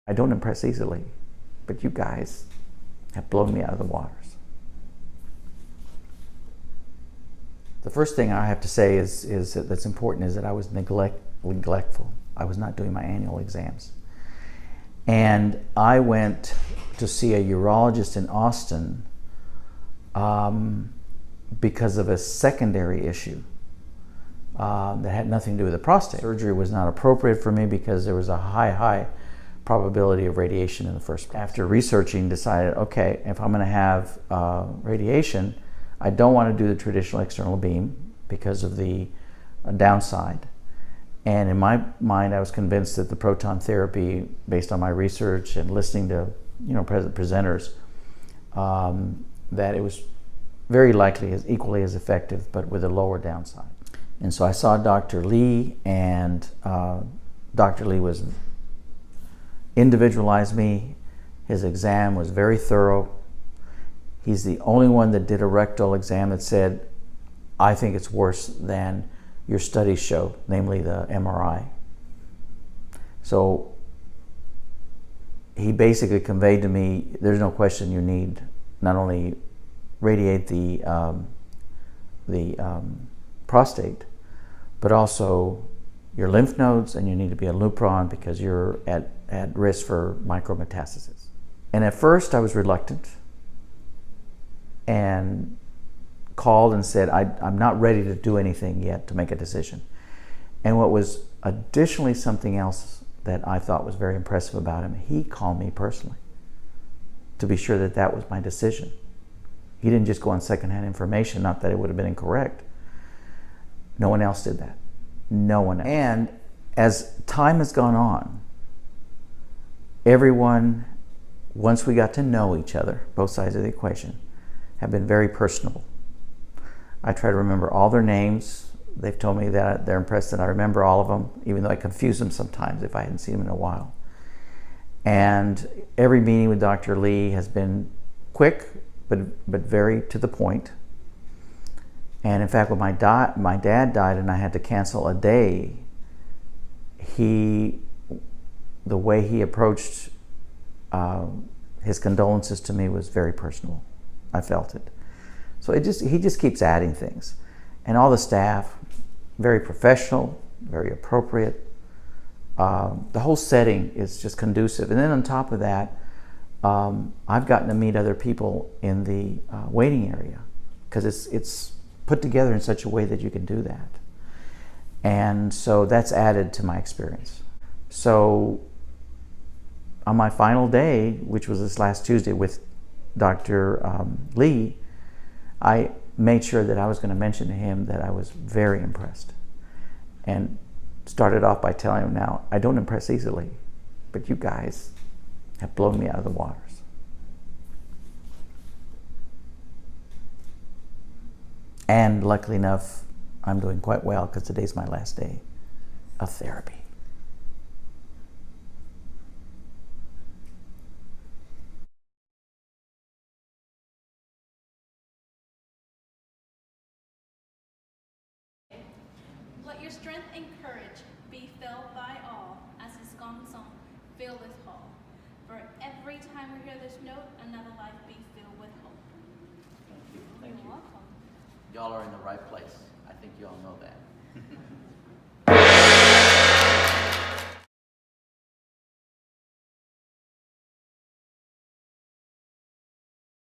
I don't impress easily, but you guys have blown me out of the waters. The first thing I have to say is that's important is that I was neglectful. I was not doing my annual exams. And I went to see a urologist in Austin because of a secondary issue that had nothing to do with the prostate. Surgery was not appropriate for me because there was a high probability of radiation in the first place. After researching, decided, okay, if I'm going to have radiation, I don't want to do the traditional external beam because of the downside. And in my mind, I was convinced that the proton therapy, based on my research and listening to presenters, that it was very likely equally as effective, but with a lower downside. And so I saw Dr. Lee, and Dr. Lee was individualized me. His exam was very thorough. He's the only one that did a rectal exam that said, I think it's worse than your studies show, namely the MRI. So he basically conveyed to me, there's no question you need not only radiate the prostate, but also your lymph nodes, and you need to be a Lupron because you're at risk for micrometastasis. And at first I was reluctant and called and said, I'm not ready to do anything yet to make a decision. And what was additionally something else that I thought was very impressive about him, he called me personally to be sure that that was my decision. He didn't just go on secondhand information, not that it would have been incorrect. No one else did that. No one else. And as time has gone on, everyone, once we got to know each other, both sides of the equation, have been very personable. I try to remember all their names. They've told me that they're impressed that I remember all of them, even though I confuse them sometimes if I hadn't seen them in a while. And every meeting with Dr. Lee has been quick, but very to the point. And in fact, when my dad died and I had to cancel a day, the way he approached his condolences to me was very personal. I felt it. So he just keeps adding things. And all the staff, very professional, very appropriate. The whole setting is just conducive. And then on top of that, I've gotten to meet other people in the waiting area because it's put together in such a way that you can do that. And so that's added to my experience. So on my final day, which was this last Tuesday with Dr. Lee, I made sure that I was going to mention to him that I was very impressed, and started off by telling him, now, I don't impress easily, but you guys have blown me out of the waters. And luckily enough, I'm doing quite well because today's my last day of therapy. Let your strength and courage be felt by all as his gong song fill this hall. For every time we hear this note, another life be filled with hope. Thank you. Thank You're you. welcome. Y'all are in the right place. I think you all know that.